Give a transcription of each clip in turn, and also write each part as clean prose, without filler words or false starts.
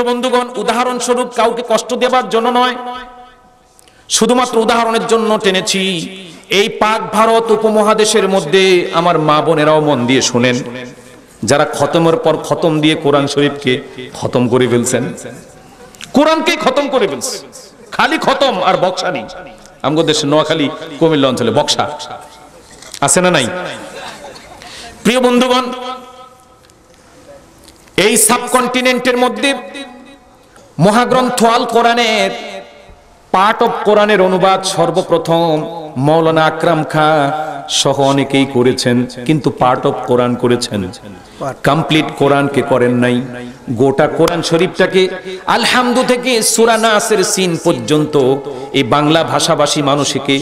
বন্ধুগণ, উদাহরণস্বরূপ কাউকে কষ্ট দেবার জন্য নয়, শুধুমাত্র উদাহরণের জন্য টেনেছি। এই পাক ভারত উপমহাদেশের মধ্যে আমার মা বোনেরাও মন দিয়ে শুনেন, যারা খতমের পর খতম দিয়ে কোরআন শরীফকে খতম করে ফেলছেন, কোরআনকে খতম করে ফেলছে, খালি খতম আর বক্সা নেই। আমাদের দেশে নোয়াখালী কুমিল্লা অঞ্চলে বক্সা আছে না নাই? প্রিয় বন্ধুগণ, এই সাবকন্টিনেন্টের মধ্যে মহাগ্রন্থ আল কোরআনের পার্ট অফ কোরআনের অনুবাদ সর্বপ্রথম মাওলানা আকরাম খা সহ অনেকেই করেছেন, কিন্তু পার্ট অফ কোরআন করেছেন, কমপ্লিট কোরআনকে করেন নাই। গোটা কোরআন শরীফটাকে আলহামদু থেকে সূরা নাসের সিন পর্যন্ত এই বাংলা ভাষাভাষী মানুষকে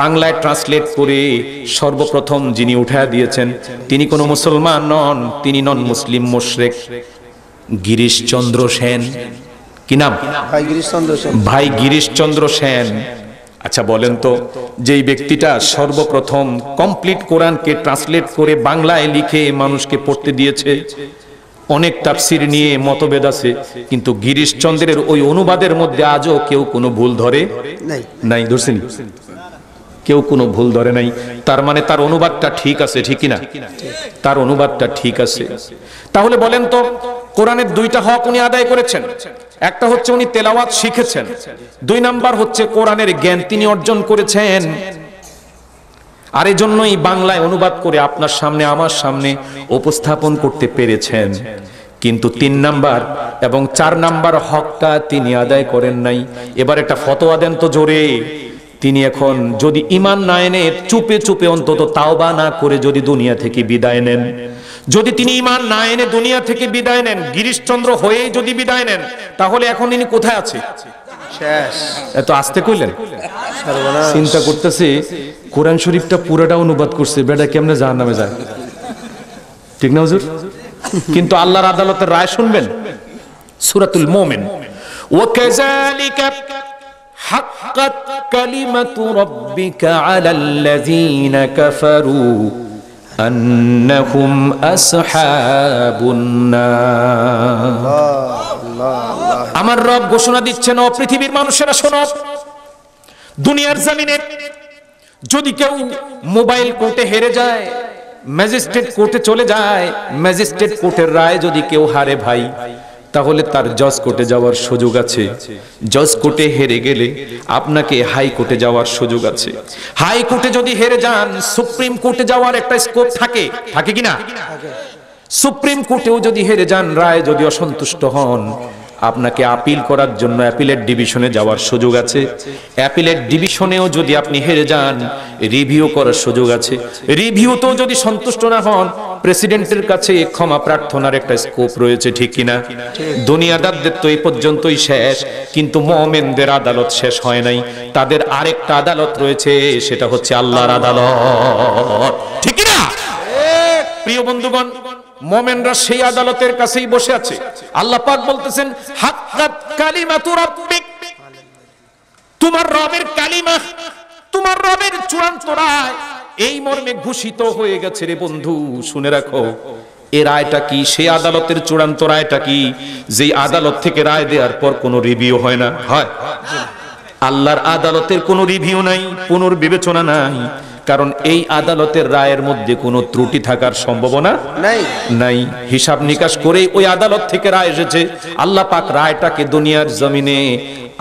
বাংলায় ট্রান্সলেট করে সর্বপ্রথম যিনি উঠায়া দিয়েছেন, তিনি কোনো মুসলমান নন, তিনি নন মুসলিম মুশরিক, গিরিশচন্দ্র সেন। কি নাম? ভাই গিরিশচন্দ্র সেন। আচ্ছা বলেন তো, যেই ব্যক্তিটা সর্বপ্রথম কমপ্লিট কোরআনকে ট্রান্সলেট করে বাংলায় লিখে মানুষকে পড়তে দিয়েছে, অনেক তাফসির নিয়ে মতভেদ আছে, কিন্তু গিরিশচন্দ্রের ওই অনুবাদের মধ্যে আজও কেউ কোনো ভুল ধরে নাই। ধরছেন? কেউ কোনো ভুল ধরে নাই। তার মানে তার অনুবাদটা ঠিক আছে, ঠিক কিনা? তার অনুবাদটা ঠিক আছে। তাহলে বলেন তো, কোরআনের দুইটা হক উনি আদায় করেছেন। একটা হচ্ছে উনি তেলাওয়াত শিখেছেন, দুই নাম্বার হচ্ছে কোরআনের জ্ঞান তিনি অর্জন করেছেন। আর এজন্যই বাংলায় অনুবাদ করে আপনার সামনে আমার সামনে উপস্থাপন করতে পেরেছেন। কিন্তু 3 নাম্বার এবং 4 নাম্বার হকটা তিনি আদায় করেন নাই। এবার একটা ফতোয়া দেন তো জোরে। তিনি এখন যদি ঈমান না এনে চুপে চুপে অন্তত তাওবা না করে যদি দুনিয়া থেকে বিদায় নেন, যদি তিনি ঈমান না এনে দুনিয়া থেকে বিদায় নেন, গিরিশচন্দ্র হয়ে যদি বিদায় নেন, তাহলে এখন ইনি কোথায় আছে? শেষ। এত আস্তে কইলেন? চিন্তা করতেছে কোরআন শরীফটা পুরোটা অনুবাদ করছে, বেটা কেমনে জাহান্নামে যায়, ঠিক না হুজুর? কিন্তু আল্লাহর আদালতের রায় শুনবেন। সূরাতুল মুমিন, ওয়াকাযালিকা হাক্কাত কালিমাতু রাব্বিকা আলাল্লাযীনা কাফারু আন্নাহুম আসহাবুন নার। আমার রব ঘোষণা দিচ্ছেন, ও পৃথিবীর মানুষেরা শোনো, দুনিয়ার জমিনে যদি কেউ মোবাইল কোর্টে হেরে যায়, ম্যাজিস্ট্রেট কোর্টে চলে যায়, ম্যাজিস্ট্রেট কোর্টের রায় যদি কেউ হারে ভাই, তাহলে তার জজ কোর্টে যাওয়ার সুযোগ আছে। জজ কোর্টে হেরে গেলে আপনাকে হাই কোর্টে যাওয়ার সুযোগ আছে। হাই কোর্টে যদি হেরে যান, সুপ্রিম কোর্টে যাওয়ার একটা স্কোপ থাকে, থাকে কিনা? সুপ্রিম কোর্টেও যদি হেরে যান, রায় যদি অসন্তুষ্ট হন, আপনাকে আপিল করার জন্য অ্যাপিলেট ডিভিশনে যাওয়ার সুযোগ আছে। অ্যাপিলেট ডিভিশনেও যদি আপনি হেরে যান, রিভিউ করার সুযোগ আছে। রিভিউতেও যদি সন্তুষ্ট না হন, প্রেসিডেন্টের কাছে ক্ষমা প্রার্থনার একটা স্কোপ রয়েছে, ঠিক কিনা? দুনিয়াদারদের তো এই পর্যন্তই শেষ, কিন্তু মুমিনদের আদালত শেষ হয় নাই। তাদের আরেকটা আদালত রয়েছে, সেটা হচ্ছে আল্লাহর আদালত, ঠিক কিনা? প্রিয় বন্ধুগণ, মুমিনরা সেই আদালতের কাছেই বসে আছে। আল্লাহ পাক বলতেছেন, হাক্কাত কালিমাতু রাব্বিক, তোমার রবের কালিমা, তোমার রবের চূড়ান্ত রায় এই মর্মে ঘোষিত হয়ে গেছে। রে বন্ধু, শুনে রাখো, এই রায়টা কি? সেই আদালতের চূড়ান্ত রায়টা কি? যেই আদালত থেকে রায় দেওয়ার পর কোনো রিভিউ হয় না। হয়? আল্লাহর আদালতের কোনো রিভিউ নাই, পুনর্বিবেচনা নাই, কারণ এই আদালতের রায়ের মধ্যে কোনো ত্রুটি থাকার সম্ভাবনা নাই। হিসাব নিকাশ করে ওই আদালত থেকে রায় এসেছে। আল্লাহ পাক রায়টাকে দুনিয়ার জমিনে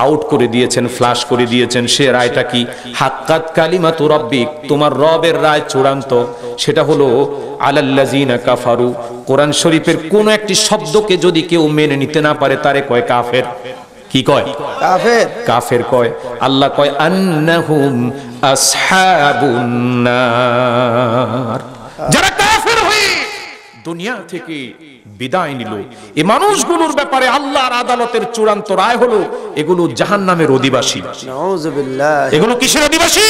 আউট করে দিয়েছেন, ফ্লাশ করে দিয়েছেন। সে রায়টা কি? হাক্কাত কালিমাতু রাব্বিক, তোমার রবের রায় চূড়ান্ত। সেটা হলো আলাল্লাযীনা কাফারু। কোরআন শরীফের কোন একটি শব্দকে যদি কেউ মেনে নিতে না পারে, তারে কয় কাফের। কি কয়? কাফের। কাফের কয়। আল্লাহ কয় আন্নাহুম আসহাবুন নার। যারা কাফের হয়ে দুনিয়া থেকে বিদায় নিল, এই মানুষগুলোর ব্যাপারে আল্লাহর আদালতের চূড়ান্ত রায় হলো এগুলো জাহান্নামের অধিবাসী। নাউযুবিল্লাহ। এগুলো কিসের অধিবাসী?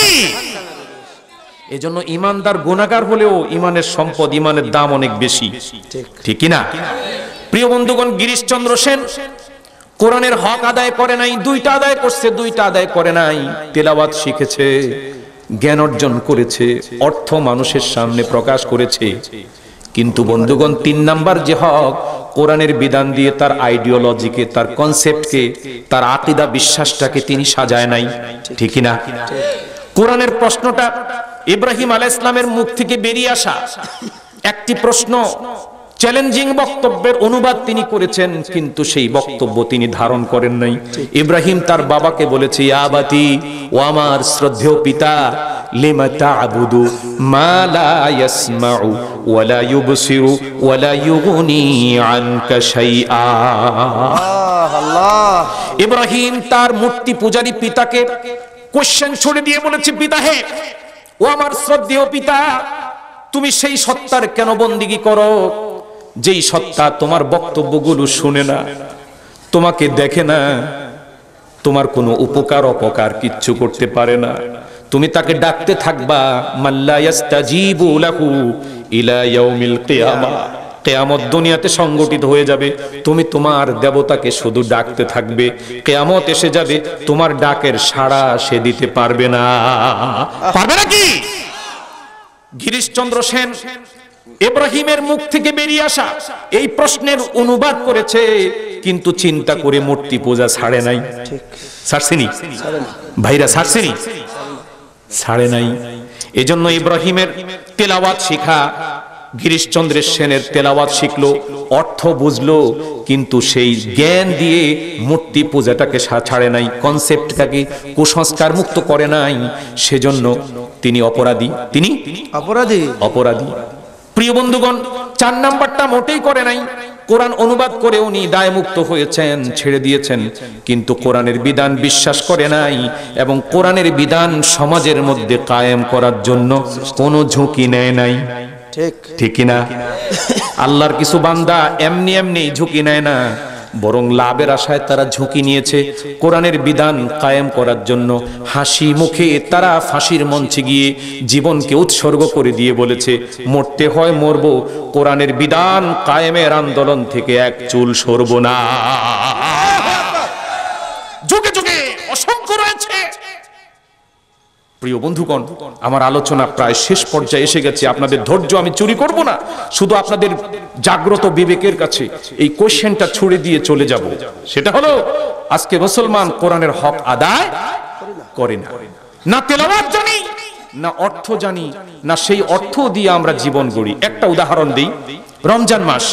এজন্য ইমানদার গুনাহগার হলেও ইমানের সম্পদ, ইমানের দাম অনেক বেশি, ঠিক কি না? প্রিয় বন্ধুগণ, গিরিশচন্দ্র সেন কোরআনের হক আদায় করে নাই, দুইটা আদায় করছে, দুইটা আদায় করে নাই। তেলাওয়াত শিখেছে, জ্ঞান অর্জন করেছে, অর্থ মানুষের সামনে প্রকাশ করেছে, কিন্তু বন্ধুগণ 3 নাম্বার যে হক, কোরআনের বিধান দিয়ে তার আইডিওলজিকে, তার কনসেপ্টকে, তার আকীদা বিশ্বাসটাকে তিনি সাজায় নাই, ঠিক না? কোরআনের প্রশ্নটা ইব্রাহিম আলাইহিস সালামের মুখ থেকে বেরিয়ে আসা একটি প্রশ্ন, চ্যালেঞ্জিং বক্তব্যের অনুবাদ তিনি করেছেন, কিন্তু সেই বক্তব্য তিনি ধারণ করেন নাই। ইব্রাহিম তার বাবাকে বলেছে, ইয়া আবাতি, ও আমার শ্রদ্ধেয় পিতা, লিমা তা'বুদু মা লা ইয়াসমাউ ওয়া লা ইউবসিরু ওয়া লা ইউগনি আনকা শাইআ। আল্লাহ। ইব্রাহিম তার মূর্তি পূজারী পিতাকে কোশ্চেন ছুড়ে দিয়ে বলেছে, পিতা হে, ও আমার শ্রদ্ধেয় পিতা, তুমি সেই সত্তার কেন বন্দিগি করো যেই সত্তা তোমার বক্তব্যগুলো শুনে না, তোমাকে দেখে না, তোমার কোনো উপকার অপকার কিচ্ছু করতে পারে না? তুমি তাকে ডাকতে থাকবা, মাল্লা ইয়াস্তাজিবু লাহু ইলা ইয়াউমিল কিয়ামা, কিয়ামত দুনিয়াতে সংগঠিত হয়ে যাবে, তুমি তোমার দেবতাকে শুধু ডাকতে থাকবে, কিয়ামত এসে যাবে, তোমার ডাকের সাড়া সে দিতে পারবে না। পারবে নাকি? গিরিশচন্দ্র সেন ইব্রাহিমের মুখ থেকে বেরিয়ে আসা এই প্রশ্নের অনুবাদ করেছে, কিন্তু চিন্তা করে মূর্তি পূজা ছাড়ে নাই। ছাড়ছেনি ভাইরা? ছাড়ছেনি? ছাড়ে নাই। এজন্য ইব্রাহিমের তেলাওয়াত শিখা, গিরিশচন্দ্রের সেনের তেলাওয়াত শিখলো, অর্থ বুঝলো, কিন্তু সেই জ্ঞান দিয়ে মূর্তি পূজাটাকে ছাড়ে নাই, কনসেপ্টটাকে কুসংস্কার মুক্ত করে নাই। সেজন্য তিনি অপরাধী, তিনি অপরাধী। প্রিয় বন্ধুগণ, 4 নাম্বারটা মোটেই করে নাই। কোরআন অনুবাদ করে উনি দায়মুক্ত হয়েছেন, ছেড়ে দিয়েছেন, কিন্তু কোরআনের বিধান বিশ্বাস করে নাই এবং কোরআনের বিধান সমাজের মধ্যে কায়েম করার জন্য কোনো ঝুঁকি নেয় নাই, ঠিক কিনা? আল্লাহর কিছু বান্দা এমনি এমনি ঝুঁকি নেয় না, বরং লাভের আশায় তারা ঝুঁকি নিয়েছে কোরআনের বিধান কায়েম করার জন্য। হাসি মুখে তারা ফাঁসির মঞ্চে গিয়ে জীবনকে উৎসর্গ করে দিয়ে বলেছে, মরতে হয় মরব, কোরআনের বিধান কায়েমের আন্দোলন থেকে এক চুল সরব না। যুগে যুগে অসংখ্য রয়েছে। প্রিয় বন্ধুগণ, আমার আলোচনা প্রায় শেষ পর্যায়ে এসে গেছে। আপনাদের ধৈর্য আমি চুরি করব না, শুধু আপনাদের জাগ্রত বিবেকের কাছে এই কোশ্চেনটা ছুড়ে দিয়ে চলে যাব। সেটা হলো, আজকে মুসলমান কোরআনের হক আদায় করে না, না তেলাওয়াত জানি, না অর্থ জানি, না সেই অর্থ দিয়ে আমরা জীবন গড়ি। একটা উদাহরণ দিই। রমজান মাস,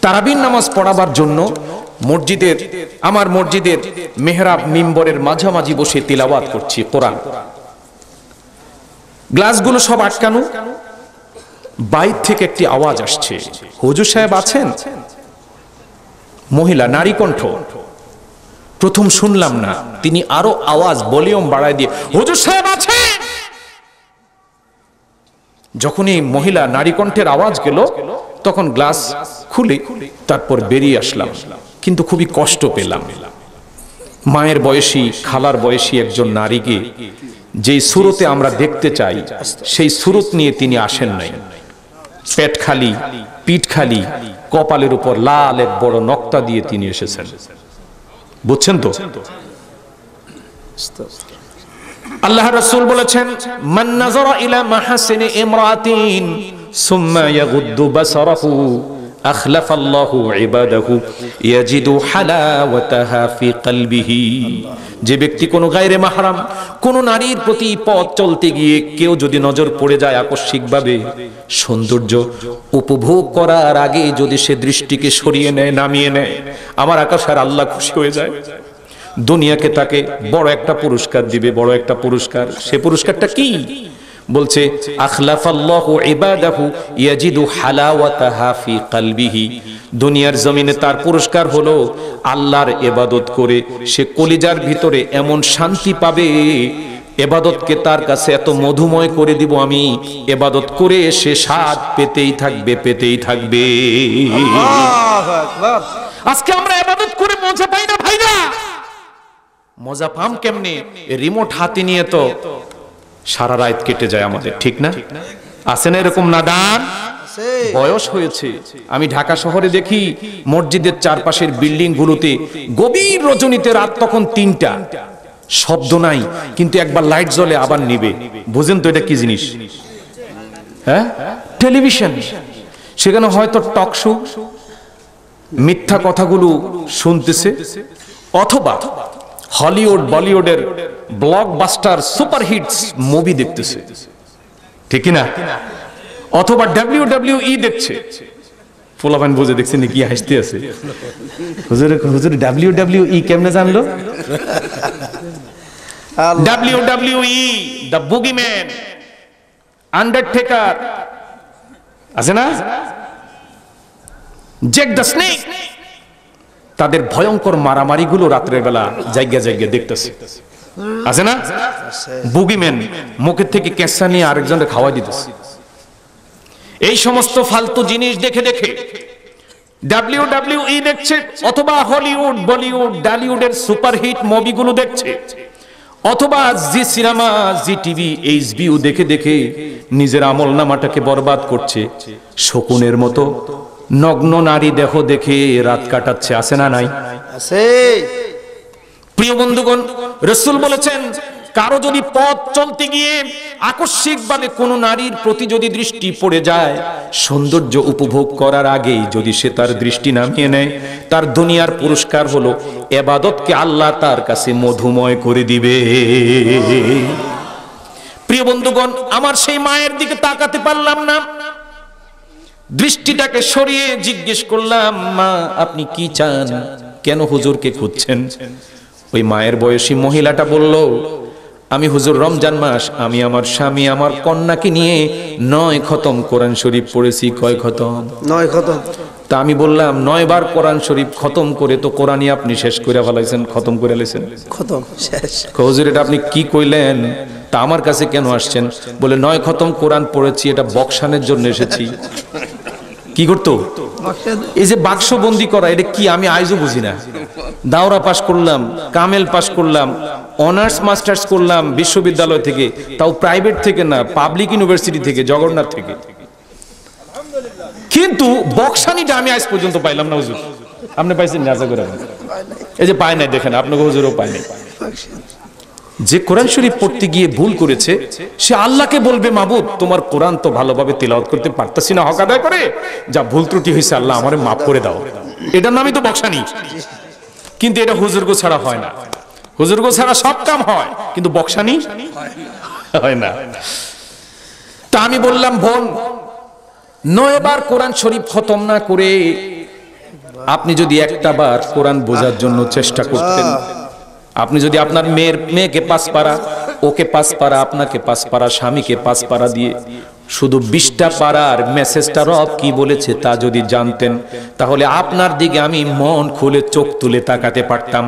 তারাবির নামাজ পড়াবার জন্য আমার মসজিদের মেহরাব মিম্বরের মাঝামাঝি বসে তিলাওয়াত করছি কোরআন। গ্লাসগুলো সব আটকানো, বাইরে থেকে একটি আওয়াজ আসছে, হুজুর সাহেব আছেন? মহিলা, নারী কণ্ঠ। প্রথম শুনলাম না, তিনি আরো আওয়াজ ভলিউম বাড়ায় দিয়ে, হুজুর সাহেব আছেন? যখনই মহিলা নারী কণ্ঠের আওয়াজ গেল, তখন গ্লাস খুলে তারপর বেরিয়ে আসলাম, কিন্তু খুবই কষ্ট পেলাম। মায়ের বয়সী, খালার বয়সী একজন নারীকে যেই সুরতে আমরা দেখতে চাই, সেই সুরত নিয়ে তিনি আসেন নাই। পেট খালি, পিঠ খালি, কপালের উপর লাল এক বড় নক্তা দিয়ে তিনি এসেছেন। বুঝছেন তো? আল্লাহ রাসূল বলেছেন, মান নাযারা ইলা মাহাসিনি ইমরাতিন সুম্মা ইয়াগুদ্দু বাসারাহু আখলাফাল্লাহু ইবাদাহু ইয়াজিদু হালাওয়াতাহা ফি কলবিহি। যে ব্যক্তি কোনো গায়রে মাহরাম কোনো নারীর প্রতি পথ চলতে গিয়ে কেউ যদি নজর পড়ে যায় আকস্মিকভাবে, সৌন্দর্য উপভোগ করার আগে যদি সে দৃষ্টিকে সরিয়ে নেয়, নামিয়ে নেয়, আমার আকাশের আল্লাহ খুশি হয়ে যায়। দুনিয়াকে তাকে বড় একটা পুরস্কার দিবে, বড় একটা পুরস্কার। সে পুরস্কারটা কি? বলছে, আখলাফাল্লাহু ইবাদাহু ইয়াজিদু হালাওয়াতাহা ফি কলবিহি। দুনিয়ার জমিনে তার পুরস্কার হলো আল্লাহর ইবাদত করে সে কলিজার ভিতরে এমন শান্তি পাবে, ইবাদতকে তার কাছে এত মধুময় করে দিব আমি, ইবাদত করে সে স্বাদ পেতেই থাকবে, পেতেই থাকবে। আল্লাহু আকবার। আজকে আমরা ইবাদত করে মজা পাই না ভাইরা। মজা পাম কেমনে? রিমোট হাতে নিয়ে তো সারা রাত কেটে যায় আমাদের, ঠিক না? আছে না এরকম নাদান? বয়স হয়েছে। আমি ঢাকা শহরে দেখি মসজিদের চারপাশের বিল্ডিং গুলোতে গভীর রজনীতে, রাত তখন 3টা, শব্দ নাই, কিন্তু একবার লাইট জ্বলে আবার নিবে। বুঝেন তো এটা কি জিনিস? হ্যাঁ, টেলিভিশন। সেখানে হয়তো টক শো, মিথ্যা কথাগুলো শুনতেছে, অথবা হলিউড বলিউডের ব্লকবাস্টার সুপারহিটস মুভি দেখতেছে, ঠিক না? অথবা WWE দেখছে। পোলাপান বুঝে দেখছে নাকি হাসতে আছে, হুজুর হুজুর WWE কেমনে জানলো? WWE দ্য বুগিম্যান, আন্ডারটেকার আছে না, জ্যাক দ্য স্নেক, তাদের ভয়ঙ্কর মারামারিগুলো রাত্রের বেলা জায়গা জায়গা দেখতেছে, আছে না? বুগিম্যান মুখের থেকে ক্যাঁচা নিয়ে আরেকজনকে খাওয়াই দিতেছে। এই সমস্ত ফালতু জিনিস দেখে দেখে WWE দেখছে, অথবা হলিউড বলিউড ডালিউডের সুপারহিট মুভিগুলো দেখছে, অথবা জি সিনেমা, জি টিভি, HBO দেখে দেখে নিজের আমল নামাটাকে বরবাদ করছে। শকুনের মতো নগ্ন নারী দেহ দেখে রাত কাটাচ্ছে, আছে না নাই? আছে। প্রিয় বন্ধুগণ, রাসূল বলেছেন, কারো যদি পথ চলতে গিয়ে আকস্মিকভাবে কোনো নারীর প্রতি যদি দৃষ্টি পড়ে যায়, সৌন্দর্য উপভোগ করার আগেই যদি সে তার দৃষ্টি নামিয়ে নেয়, তার দুনিয়ার পুরস্কার হলো ইবাদতকে আল্লাহ তার কাছে মধুময় করে দিবে। প্রিয় বন্ধুগণ, আমার সেই মায়ের দিকে তাকাতে পারলাম না, দৃষ্টিটাকে সরিয়ে জিজ্ঞেস করলাম, মা আপনি কি চান, কেন হুজুরকে খুঁজছেন? ওই মায়ের বয়সী মহিলাটা বলল, আমি হুজুর রমজান মাস আমি আমার স্বামী আমার কন্যাকে নিয়ে 9 খতম কোরআন শরীফ পড়েছি। কয় খতম? 9 খতম। তা আমি বললাম 9 বার কোরআন শরীফ খতম করে তো কোরআনই আপনি শেষ করে ফেলাইছেন, খতম করে লেছেন। খতম শেষ। হুজুর এটা আপনি কি কইলেন? তা আমার কাছে কেন আসছেন? বলে 9 খতম কোরআন পড়েছি, এটা বক্সানের জন্য এসেছি। কি করতো? এই যে বাক্সবন্দি করা, এটা কি আমি আইজও বুঝি না। দাওরা পাশ করলাম, কামেল পাশ করলাম, অনার্স মাস্টার্স করলাম বিশ্ববিদ্যালয় থেকে, তাও প্রাইভেট থেকে না, পাবলিক ইউনিভার্সিটি থেকে, জগন্নাথ থেকে, কিন্তু বক্সানিটা আমি আজ পর্যন্ত পাইলাম না। হুজুর আপনি পাইছেন না? করে এই যে পায় নাই, দেখেন আপনাকে হুজুরও পায় নাই। যে কোরআন শরীফ পড়তে গিয়ে ভুল করেছে, সে আল্লাহকে বলবে, মাবুদ তোমার কোরআন তো ভালোভাবে তিলাওয়াত করতে পারতাছি না, হক আদায় করে, যা ভুল ত্রুটি হয়েছে আল্লাহ আমারে মাফ করে দাও। এটার নামই তো বক্সানি। কিন্তু এটা হুজুরগো ছাড়া হয় না, হুজুরগো ছাড়া সব কাম হয়, কিন্তু বক্সানি হয় না। তা আমি বললাম, বোন 9 বার কোরআন শরীফ খতম না করে আপনি যদি একটা বার কোরআন বোঝার জন্য চেষ্টা করতেন, আপনি যদি আপনার মেয়েকে 5 পারা, ওকে 5 পারা, আপনাকে 5 পারা, স্বামীকে 5 পারা দিয়ে শুধু 20টা পারার মেসেজটা রব কি বলেছে তা যদি জানতেন, তাহলে আপনার দিকে আমি মন খুলে চোখ তুলে তাকাতে পারতাম।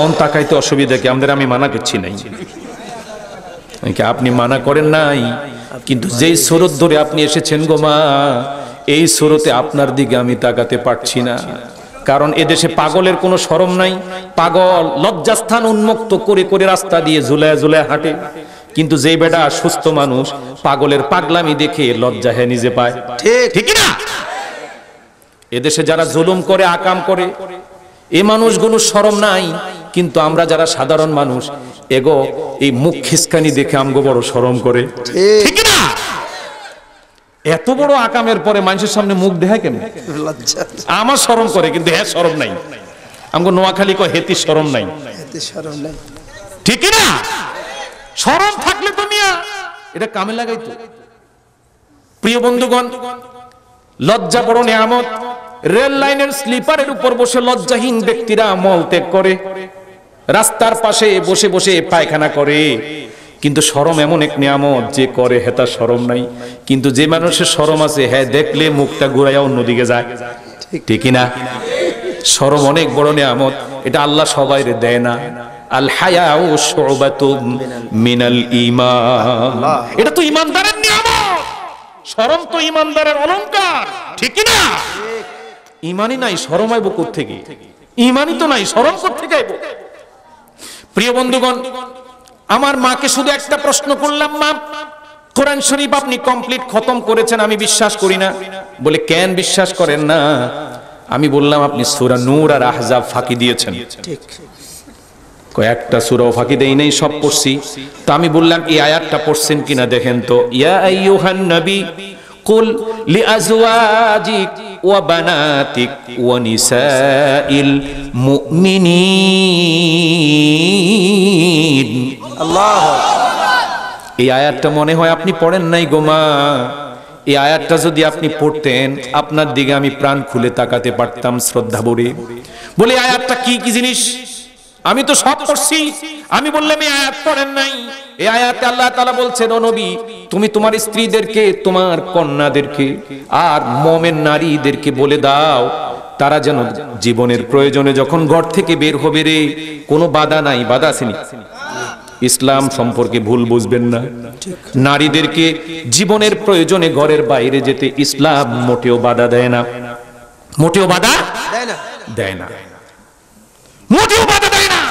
অন তাকাইতে অসুবিধা কি? আমাদের আমি মানা করছি নাই, আপনি মানা করেন নাই, কিন্তু যেই সুরত ধরে আপনি এসেছেন গো মা, এই সুরতে আপনার দিকে আমি তাকাতে পারছি না। কারণ এদেশে পাগলের কোনো শরম নাই। পাগল লজ্জাস্থান উন্মুক্ত করে করে রাস্তা দিয়ে ঝুলায় ঝুলায় হাঁটে, কিন্তু যে বেটা সুস্থ মানুষ পাগলের পাগলামি দেখে লজ্জা হে নিজে পায়, ঠিক না? এদেশে যারা জুলুম করে, আকাম করে, এই মানুষগুলো শরম নাই, কিন্তু আমরা যারা সাধারণ মানুষ, এগো এই মুখ খিসকানি দেখে আমগো বড় শরম করে, ঠিক না? এত বড় আকামের পরে মানুষের সামনে মুখ দেখায় কেন? আমার শরম করে, কিন্তু হ্যাঁ শরম নাই। আমগো নোয়াখালী কয় হেতি শরম নাই, ঠিক না? শরম থাকলে তো মিয়া এটা কামে লাগাইতো। প্রিয় বন্ধুগণ, লজ্জা বড় নিয়ামত। রেল লাইনের স্লিপারের উপর বসে লজ্জাহীন ব্যক্তিরা মল ত্যাগ করে, রাস্তার পাশে বসে বসে পায়খানা করে, কিন্তু শরম এমন এক নিয়ামত, যে করে হেতা শরম নাই। কিন্তু যে মানুষের শরম আছে, হ্যাঁ দেখলে মুখটা ঘুরাইয়া অন্যদিকে যায়, ঠিক না? শরম অনেক বড় নিয়ামত, এটা আল্লাহ সবাইরে দেয় না। আল হায়াউ শুবাতুম মিনাল ঈমান, এটা তো ঈমানদারের নিয়ামত। শরম তো ঈমানদারের অলংকার, ঠিক না? ঈমানই নাই, শরম আইব কোথা থেকে? ঈমানই তো নাই, শরম কোথা থেকে আইব? প্রিয় বন্ধুগণ, আমার মাকে শুধু একটা প্রশ্ন করলাম, মা কোরআন শরীফ আপনি কমপ্লিট খতম করেছেন, আমি বিশ্বাস করি না। বলে কেন বিশ্বাস করেন না? আমি বললাম আপনি সূরা নূর আর আহজাব ফাঁকি দিয়েছেন। ঠিক। কয়েকটা সূরাও ফাঁকি দেই নাই, সব পড়ছি। তো আমি বললাম এই আয়াতটা পড়ছেন কিনা দেখেন তো। ইয়া আইয়ুহান নবী কুল লিআজওয়াজিক ওয়া বানাতিক ওয়া নিসাইল মুমিনিন। আল্লাহু এই আয়াতটা মনে হয় আপনি পড়েন নাই গো মা। এই আয়াতটা যদি আপনি পড়তেন, আপনার দিকে আমি প্রাণ খুলে তাকাতে পারতাম শ্রদ্ধা ভরে। বলে আয়াতটা কি কি জিনিস? আমি তো সব পড়ছি, আমি বললাম এই আয়াত পড়েন নাই। এই আয়াতে আল্লাহ তাআলা বলছেন, ও নবী, তুমি তোমার স্ত্রীদেরকে, তোমার কন্যাদেরকে আর মুমিন নারীদেরকে বলে দাও, তারা যেন জীবনের প্রয়োজনে যখন ঘর থেকে বের হবে রে, কোনো বাধা নাই। বাধা আসেনি? ইসলাম সম্পর্কে ভুল বুঝবেন না। নারীদেরকে জীবনের প্রয়োজনে ঘরের বাইরে যেতে ইসলাম মোটেও বাধা দেয় না, মোটেও বাধা দেয় না, মোটেও বাধা দেয় না।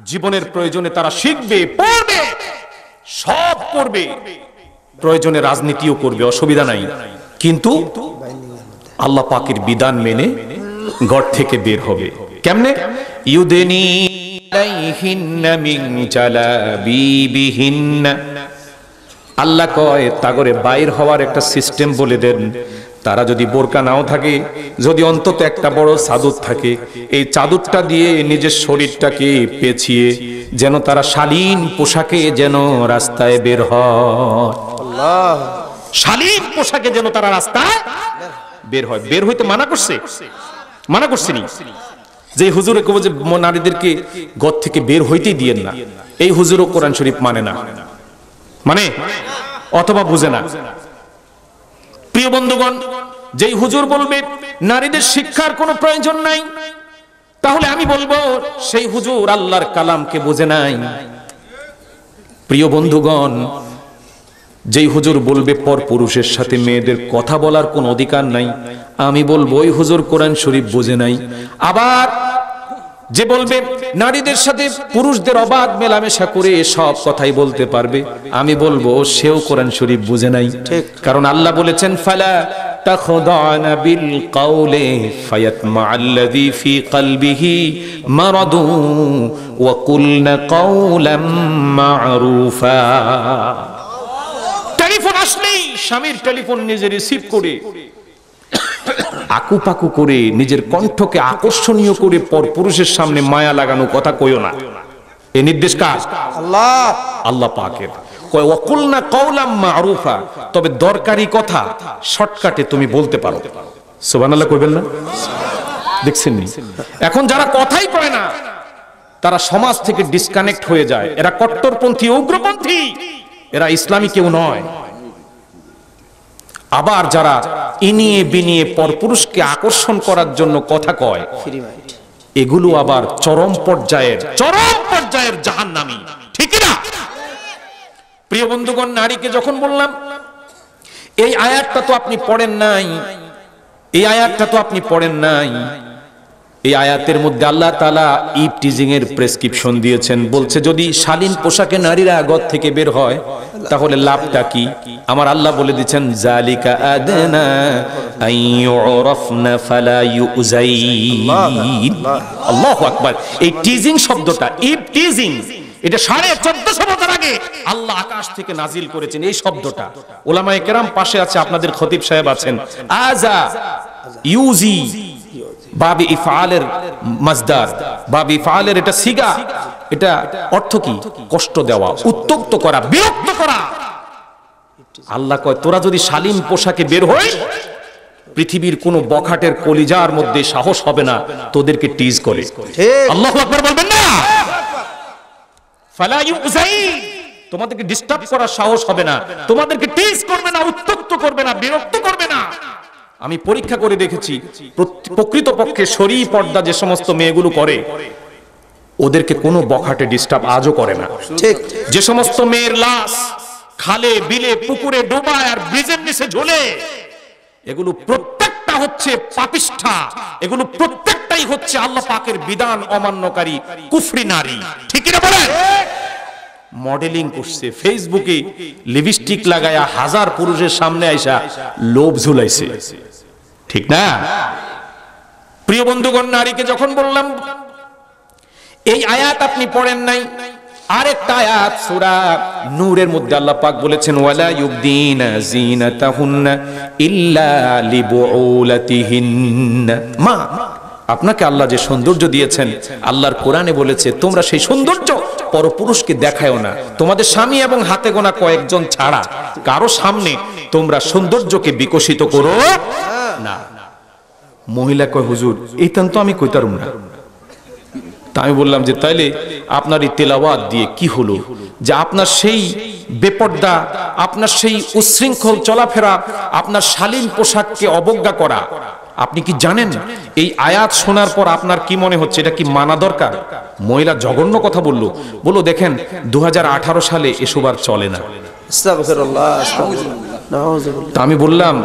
জীবনের প্রয়োজনে তারা শিখবে, পড়বে, সব করবে, প্রয়োজনে রাজনীতিও করবে, অসুবিধা নাই। কিন্তু আল্লাহ পাকের বিধান মেনে ঘর থেকে বের হবে। কেমনে? ইউদেনি আল্লাহ কয় তাগরে বাইর হওয়ার একটা সিস্টেম বলে দেন। তারা যদি বোরকা নাও থাকে, যদি অন্তত একটা বড় চাদর থাকে, এই চাদরটা দিয়ে নিজের শরীরটাকে পেঁচিয়ে যেন তারা শালীন পোশাকে যেন রাস্তায় বের হয়। শালীন পোশাকে যেন তারা রাস্তায় বের হয়। বের হইতে মানা করছে? মানা করছেনি যে হুজুরে কবে যে নারীদেরকে ঘর থেকে বের হইতেই দিয়েন না, এই হুজুরও কোরআন শরীফ মানে না, মানে অথবা বুঝে না। প্রিয় বন্ধুগণ, যেই হুজুর বলবে নারীদের শিক্ষার কোনো প্রয়োজন নাই, তাহলে আমি বলবো সেই হুজুর আল্লাহর কালামকে বোঝে নাই। প্রিয় বন্ধুগণ, যেই হুজুর বলবে পর পুরুষের সাথে মেয়েদের কথা বলার কোনো অধিকার নাই, আমি বলবো ওই হুজুর কোরআন শরীফ বোঝে নাই। আবার যে বলবে নারীদের সাথে পুরুষদের অবাধ মেলামেশা করে সব কথাই বলতে পারবে, আমি বলবো সেও কোরআন শরীফ বুঝে নাই। কারণ আল্লাহ বলেছেন, ফালা তাখদানা বিল কাউলি ফায়াতমাআল্লাযী ফি কলবিহি মারাদু ওয়া কুলনা কাওলাম মা'রুফা। টেলিফোন আসলেই স্বামীর টেলিফোন নিজে রিসিভ করে আকুপাকু করে নিজের কণ্ঠকে আকর্ষণীয় করে পর পুরুষের সামনে মায়া লাগানো কথা কইও না। এই নির্দেশ কার? আল্লাহ, আল্লাহ পাকের। কয় ওয়াকুলনা কাওলাম মা'রুফা, তবে দরকারি কথা শর্টকাটে তুমি বলতে পারো। সুবহানাল্লাহ কইবেন না? দেখছেন নি এখন যারা কথাই কয় না তারা সমাজ থেকে ডিসকানেক্ট হয়ে যায়। এরা কট্টরপন্থী, উগ্রপন্থী, এরা ইসলামী কেউ নয়। আবার যারা ইনিয়ে বিনিয়ে পরপুরুষকে আকর্ষণ করার জন্য কথা কয়, এগুলো আবার চরম পর্যায়ের জাহান্নামী। ঠিক না? প্রিয় বন্ধুগণ, নারীকে যখন বললাম এই আয়াতটা তো আপনি পড়েন নাই, এই আয়াতটা তো আপনি পড়েন নাই, এই আয়াতের মধ্যে আল্লাহ তাআলা ইভটিজিং এর প্রেসক্রিপশন দিয়েছেন। বলছে যদি শালীন পোশাকে নারীরা ঘর থেকে বের হয় তাহলে লাভটা কি? আমার আল্লাহ বলে দিয়েছেন, জালিকা আদনা আইয়ুরাফনা ফালা ইউযাইন। আল্লাহু আকবার। এই টিজিং শব্দটা, ইভটিজিং, এটা 1450 বছর আগে আল্লাহ আকাশ থেকে নাজিল করেছেন এই শব্দটা। উলামায়ে কেরাম পাশে আছে, আপনাদের খতিব সাহেব আছেন। আযা ইউজি বাবি ইফআলের মাজদার, বাবি ইফআলের এটা সিগা, এটা অর্থ কি? কষ্ট দেওয়া, উত্তক্ত করা, বিরক্ত করা। আল্লাহ কয় তোরা যদি শালীন পোশাকে বের হই, পৃথিবীর কোন বখাটের কলিজার মধ্যে সাহস হবে না তোদেরকে টিজ করে। আল্লাহু আকবার বলবেন না? ফালা ইউযাইন, তোমাদেরকে ডিস্টার্ব করার সাহস হবে না, তোমাদেরকে টিজ করবে না, উত্তক্ত করবে না, বিরক্ত করবে না। আমি পরীক্ষা করে দেখেছি, প্রকৃতপক্ষে শরী পর্দা যে সমস্ত মেয়েগুলো করে, ওদেরকে কোনো বখাটে ডিস্টার্ব আজও করে না। ঠিক যে সমস্ত মেয়ের লাশ খালে বিলে পুকুরে ডোবায় আর ব্রিজের নিচে ঝোলে, এগুলো প্রত্যেকটা হচ্ছে পাপিষ্ঠা, এগুলো প্রত্যেকটাই হচ্ছে আল্লাহ পাকের বিধান অমান্যকারী কুফরি নারী। ঠিক না বলেন? মডেলিং করছে, ফেসবুকে লিপস্টিক লাগায়া হাজার পুরুষের সামনে আইসা লোভ ঝুলাইছে। ঠিক না? প্রিয় বন্ধুগণ, নারীকে যখন বললাম এই আয়াত আপনি পড়েন নাই, আরেকটা আয়াত সূরা নূরের মধ্যে আল্লাহ পাক বলেছেন ওয়ালা ইউবদিনা জিনাতাহুন্না ইল্লা লিবুউলাতিহিন্না। মা, আপনাকে আল্লাহ যে সৌন্দর্য দিয়েছেন, আল্লাহর কোরআনে বলেছে তোমরা সেই সৌন্দর্য পরপুরুষকে দেখায়ও না, তোমাদের স্বামী এবং হাতে গোনা কয়েকজন ছাড়া কারো সামনে তোমরা সৌন্দর্যকে বিকশিত করো না। মহিলা কয় হুজুর এইটা তো আমি কইতারুম না। তা আমি বললাম যে তাইলে আপনার এই তেলাওয়াত দিয়ে কি হলো যে আপনার সেই বেপর্দা, আপনার সেই উচ্ছৃঙ্খল চলাফেরা, আপনার শালীন পোশাককে অবজ্ঞা করা, আপনি কি জানেন এই আয়াত শোনার পর আপনার কি মনে হচ্ছে এটা কি মানা দরকার? মহিলা জঘন্য কথা বললো, বলো দেখেন 2018 সালে এসব আর চলে না। তা আমি বললাম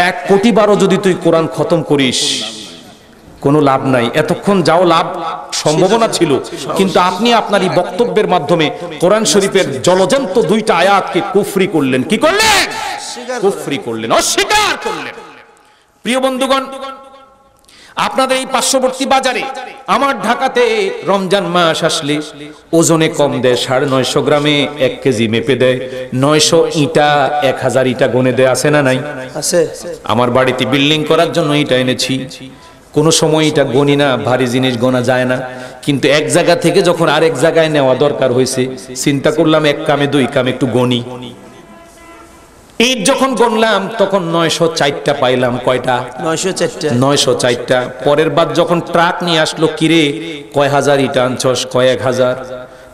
1 কোটি বারও যদি তুই কোরআন খতম করিস কোনো লাভ নাই, এতক্ষণ যাও লাভ সম্ভাবনা ছিল, কিন্তু আপনি আপনার এই বক্তব্যের মাধ্যমে কোরআন শরীফের জলজন্ত 2টা আয়াতকে কুফরি করলেন। কি করলেন? কুফরি করলেন, অস্বীকার করলেন। প্রিয় বন্ধুগণ, আপনাদের এই পার্শ্ববর্তী বাজারে আমার ঢাকাতে রমজান মাস আসলে ওজনে কম দেয়, 950 গ্রামে 1 কেজি মেপে দেয়, 900 ইটা 1000 ইটা গনে দেয়, আছে না নাই? আছে। আমার বাড়িতে বিল্ডিং করার জন্য ইটা এনেছি, কোন সময় এটা গনি না, ভারী জিনিস গোনা যায় না, কিন্তু এক জায়গা থেকে যখন আরেক জায়গায় নেওয়া দরকার হয়েছে চিন্তা করলাম 1 কামে 2 কামে একটু গনি। ইট যখন গনলাম তখন 904টা পাইলাম। কয়টা? 904টা। পরের বার যখন ট্রাক নিয়ে আসলো, কিরে কয় হাজার ইটা আনছস? কয় 1000।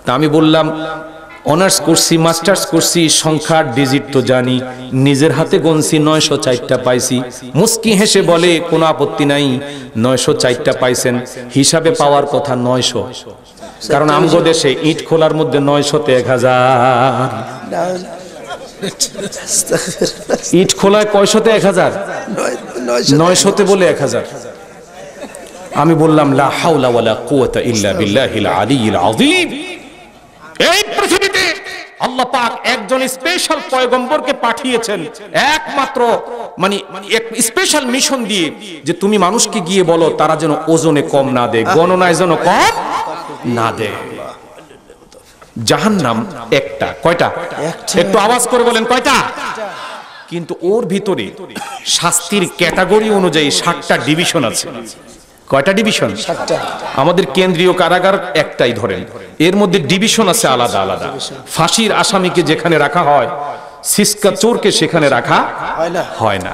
তা আমি বললাম অনার্স করছি, মাস্টার্স করছি, সংখ্যার ডিজিট তো জানি, নিজের হাতে গনছি 904টা পাইছি। মুস্কি হেসে বলে কোনো আপত্তি নাই, 904টা পাইছেন, হিসাবে পাওয়ার কথা 900, কারণ আমগো দেশে ইট খোলার মধ্যে 900তে 1000। ইট খোলায় কয়শতে 1000? 900তে বলে 1000। আমি বললাম লা হাওলা ওয়ালা কুওয়াতা ইল্লা বিল্লাহিল আলিয়্যিল আযীম। এই পৃথিবীতে আল্লাহ পাক একজন স্পেশাল পয়গম্বরকে পাঠিয়েছেন, একমাত্র মানে এক স্পেশাল মিশন দিয়ে, যে তুমি মানুষকে গিয়ে বলো তারা যেন ওজনে কম না দেয়, গণনায় যেন কম না দেয়। জাহান্নাম একটা। কয়টা? একটু আওয়াজ করে বলেন কয়টা? কিন্তু ওর ভিতরে শাস্তির ক্যাটাগরি অনুযায়ী 7টা ডিভিশন আছে। কয়টা ডিভিশন? 7টা। আমাদের কেন্দ্রীয় কারাগার একটাই ধরেন, এর মধ্যে ডিভিশন আছে আলাদা আলাদা। ফাঁসির আসামিকে যেখানে রাখা হয়, সিসকা চোরকে সেখানে রাখা হয় না।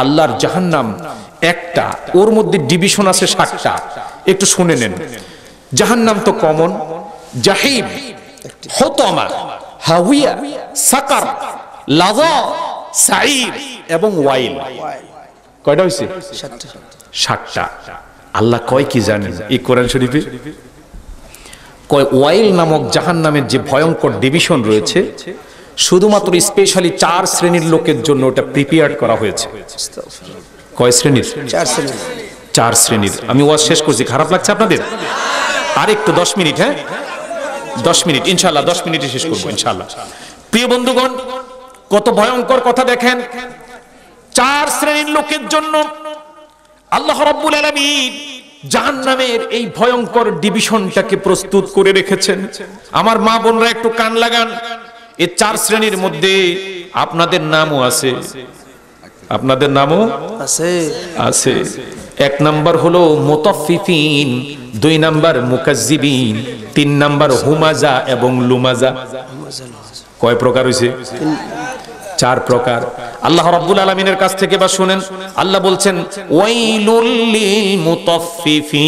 আল্লাহর জাহান্নাম একটা, ওর মধ্যে ডিভিশন আছে 7টা। একটু শুনে নেন। জাহান্নাম তো কমন, জাহিম, হুতামা, হাওয়িয়া, সাকার, লাযা, সাঈর এবং ওয়াইল। কয়টা হইছে? 7টা। আল্লাহ কয় কি জানেন এই কোরআন শরীফে? কয় ওয়াইল নামক জাহান্নামের যে ভয়ঙ্কর ডিভিশন রয়েছে, শুধুমাত্র স্পেশালি 4 শ্রেণীর লোকের জন্য ওটা প্রিপেয়ার করা হয়েছে। কয় শ্রেণীর? 4 শ্রেণীর। আমি ওয়াজ শেষ করছি, খারাপ লাগছে আপনাদের? আর একটু 10 মিনিট, হ্যাঁ 10 মিনিট ইনশাআল্লাহ, 10 মিনিটে শেষ করবো ইনশাআল্লাহ। প্রিয় বন্ধুগণ, কত ভয়ঙ্কর কথা দেখেন। 4 শ্রেণীর লোকের জন্য আল্লাহ রাব্বুল আলামিন জাহান্নামের এই ভয়ঙ্কর ডিভিশনটাকে প্রস্তুত করে রেখেছেন। আমার মা বোনরা একটু কান লাগান, এই 4 শ্রেণীর মধ্যে আপনাদের নামও আছে। আপনাদের নামও আছে। 1 নাম্বার হলো মুতাফফিফিন, 2 নাম্বার মুকাজ্জিবিন, 3 নাম্বার হুমাজা এবং লুমাজা। কয় প্রকার হইছে? 4 প্রকার। আল্লাহ রাব্বুল আলামিনের কাছ থেকে বা শুনেন, আল্লাহ বলছেন ওয়াইলুল লিল মুতাফফিফিন।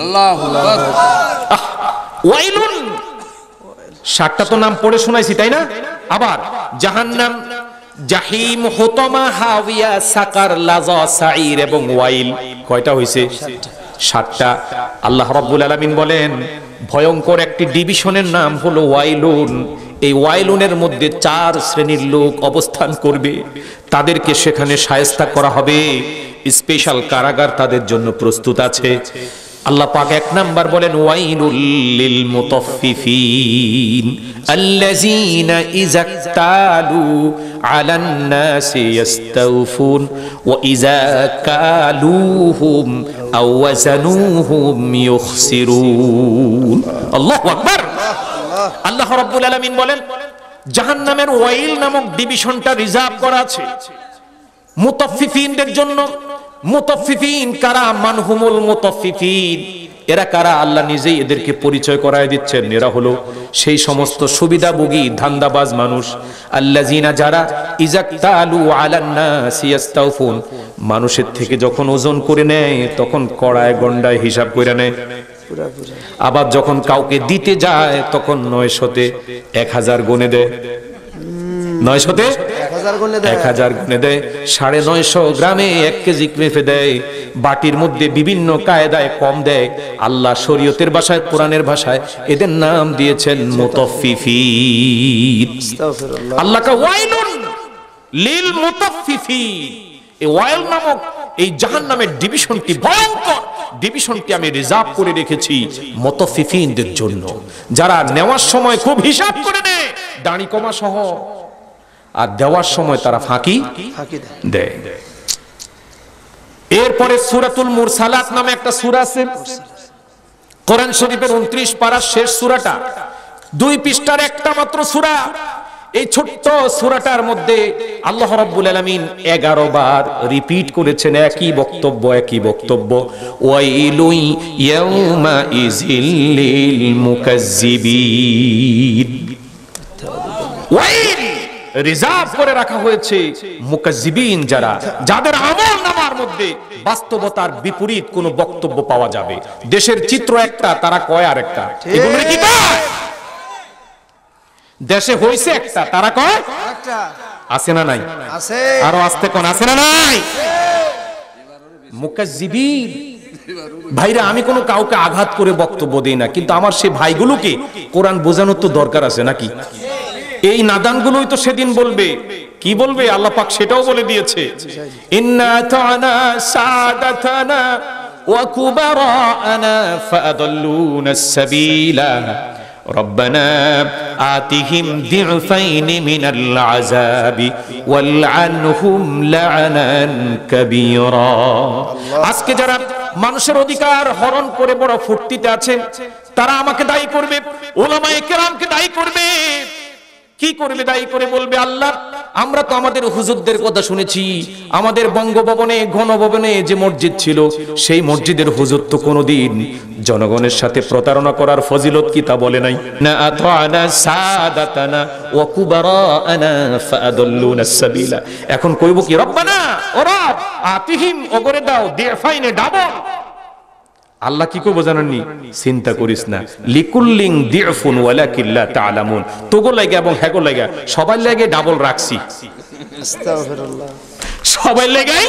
আল্লাহু আকবার। ওয়াইলুন, 7টা তো নাম পড়ে শোনাইছি তাই না? আবার জাহান্নাম, জাহিম, হুতামা, হাওয়িয়া, সাকার, লাযা, সাঈর এবং ওয়াইল। কয়টা হইছে? 7টা। আল্লাহ রাব্বুল আলামিন বলেন ভয়ঙ্কর একটি ডিভিশনের নাম হলো ওয়াইলুন। এই ওয়াইলুনের মধ্যে 4 শ্রেণীর লোক অবস্থান করবে, তাদেরকে সেখানে শায়েস্তা করা হবে। স্পেশাল কারাগার তাদের জন্য প্রস্তুত আছে। আল্লাহ পাক এক নাম্বার বলেন ওয়াইলুল লিল মুতাফফিফিন আল্লাযীনা ইযা তালু আলান নাসি ইস্তাওফুন ওয়া ইযা কালুহুম আও ওয়াজানুহুম ইউখসিরুন। আল্লাহু আকবার। আল্লাহ রাব্বুল আলামিন বলেন জাহান্নামের ওয়াইল নামক ডিভিশনটা রিজার্ভ করা আছে মুতাফফিফিনদের জন্য। মুতাফফিফিন কারা? মানহুমুল মুতাফফিফিন, এরা কারা? আল্লাহ নিজেই এদেরকে পরিচয় করায় দিচ্ছেন। এরা হলো সেই সমস্ত সুবিধাভোগী ধান্দাবাজ মানুষ। আল্লাযিনা, যারা ইযাক্তালু আলান নাসি ইস্তাওফুন, মানুষের থেকে যখন ওজন করে নেয় তখন কড়ায় গন্ডায় হিসাব করে নেয়। আবার যখন কাউকে দিতে যায় তখন 900-তে 1000 গুণে দেয়। 900-তে 1000 গুণে দেয়। 950 গ্রামে 1 কেজি মেপে দেয়। বাটির মধ্যে বিভিন্ন কায়দায় কম দেয়। আল্লাহ শরীয়তের ভাষায়, কোরআনের ভাষায় এদের নাম দিয়েছেন মুতাফফিফিন। আল্লাহ কা ওয়াইলুন লিল মুতাফফিফিন। এই ওয়াইল নামক এই জাহান্নামের ডিভিশনটি, ভয়ঙ্কর ডিভিশনটি আমি রিজার্ভ করে রেখেছি মুতাফফিফিনদের জন্য, যারা নেওয়ার সময় খুব হিসাব করে নেয়, দাড়ি কমা সহ, আর দেওয়ার সময় তারা ফাঁকি দেয়। এরপরে সূরাতুল মুরসালাত নামে একটা সূরা আছে কোরআন শরীফের 29 পারার শেষ সূরাটা, 2 পৃষ্ঠার একটা মাত্র সূরা। এই ছোট্ট সূরাটার মধ্যে আল্লাহ রাব্বুল আলামিন 11 বার রিপিট করেছেন একই বক্তব্য, ওয়াইলুন ইয়াউমা ইযিল লিল মুকাজ্জিবিন। ওয়াইল রিজার্ভ করে রাখা হয়েছে মুকাজ্জিবিন, যাদের আমল নামার মধ্যে বাস্তবতার বিপরীত কোন বক্তব্য পাওয়া যাবে। দেশের চিত্র একটা, তারা কয় আর একটা। এগুলো কি কয়? দেশে হইছে একটা, তারা কয় একটা। আছে না নাই? আছে। আরো আস্তে কোন আছে না নাই? মুকাজ্জিবিন। ভাইরা, আমি কোনো কাউকে আঘাত করে বক্তব্য দেই না, কিন্তু আমার সেই ভাইগুলোকে কোরআন বোঝানোর তো দরকার আছে নাকি? এই নাদানগুলোই তো সেদিন বলবে। কি বলবে? আল্লাহ পাক সেটাও বলে দিয়েছে, ইন্না তা'না সাদাতানা ওয়া কুবারানা ফাআদাল্লুনা আস-সাবিলা রব্বানা আতিহিম দি'ফাইন মিনাল আযাবি ওয়ালআনহুম লা'নান কাবীরা। আজকে যারা মানুষের অধিকার হরণ করে বড় ফুর্তিতে আছে, তারা আমাকে দায়ী করবে, উলামায়ে কেরামকে দায়ী করবে। কি করবে? দায়ী করে বলবে, আল্লাহ, আমরা তো আমাদের হুজুরদের কথা শুনেছি, আমাদের বঙ্গভবনে, গণভবনে যে মসজিদ ছিল, সেই মসজিদের হুজুর তো কোনোদিন জনগণের সাথে প্রতারণা করার ফজিলত কি তা বলে নাই। না আতানা সাদাতানা ওয়া কুবারানা ফাআদাল্লুনা আস-সাবিলা। এখন কইব কি? রব্বানা, ও রব, আতিহিম, ওগরে দাও, দিফাইনে, ডাবল। আল্লাহ কি কইবো জানেননি? চিন্তা করিস না, লিকুল্লিন দিফুন ওয়ালাকিন লা তা'লামুন। তোগো লাগা এবং হেগো লাগা সবার লাগে ডাবল রাখছি। আস্তাগফিরুল্লাহ। সবার লাগাই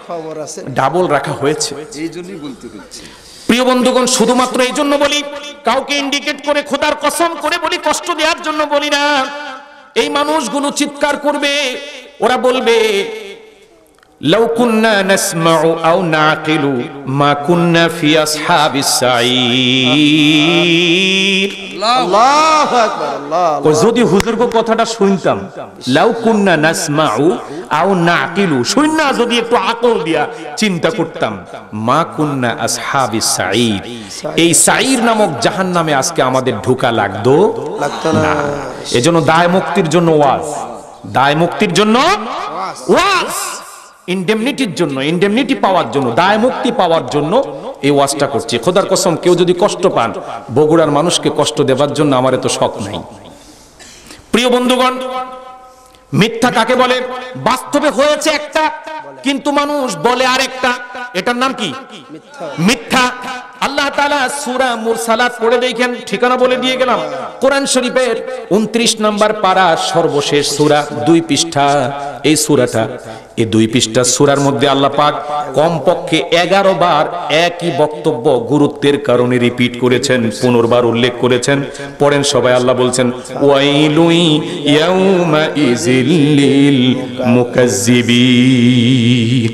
খবর আছে, ডাবল রাখা হয়েছে। এইজন্যই বলতে হচ্ছে। প্রিয় বন্ধুগণ, শুধুমাত্র এই জন্য বলি, কাউকে ইন্ডিকেট করে, খোদার কসম করে বলি, কষ্ট দেওয়ার জন্য বলি না। এই মানুষগুলো চিৎকার করবে, ওরা বলবে, লাউ কুন্না নাসমাউ আও নাকিলু মা কুন্না ফি আসহাবিস সাঈর। আল্লাহু আকবার। আল্লাহ, যদি হুজুরগো কথাটা শুনতাম, লাউ কুন্না নাসমাউ আও নাকিলু, শুননা যদি একটু আকল দিয়া চিন্তা করতাম, মা কুন্না আসহাবিস সাঈর, এই সাঈর নামক জাহান্নামে আজকে আমাদের ঢোকা লাগতো না। এজন্য দায় মুক্তির জন্য ওয়াজ, দায় মুক্তির জন্য ওয়াজ, ইনডেমনিটির জন্য, ইনডেমনিটি পাওয়ার জন্য, দায় মুক্তি পাওয়ার জন্য এই ওয়াজটা করছি। খোদার কসম, কেউ যদি কষ্ট পান, বগুড়ার মানুষকে কষ্ট দেবার জন্য আমার এত শখ নাই। প্রিয় বন্ধুগণ, মিথ্যা কাকে বলে? বাস্তবে হয়েছে একটা, কিন্তু মানুষ বলে আরেকটা। এটার নাম কি? মিথ্যা। আল্লাহ তাআলা সূরা মুরসালাত পড়ে দেখেন, ঠিকানা বলে দিয়ে গেলাম, কোরআন শরীফের 29 নম্বর পারা, সর্বশেষ সূরা, 2 পৃষ্ঠা। এই সূরাটা, এই 2 পৃষ্ঠা সূরার মধ্যে আল্লাহ পাক কমপক্ষে 11 বার একই বক্তব্য গুরুত্বের কারণে রিপিট করেছেন, পুনর্বার উল্লেখ করেছেন। পড়েন সবাই। আল্লাহ বলছেন, ওয়াইলুন ইয়াউমা ইযিল লিল মুকাজ্জিবিন।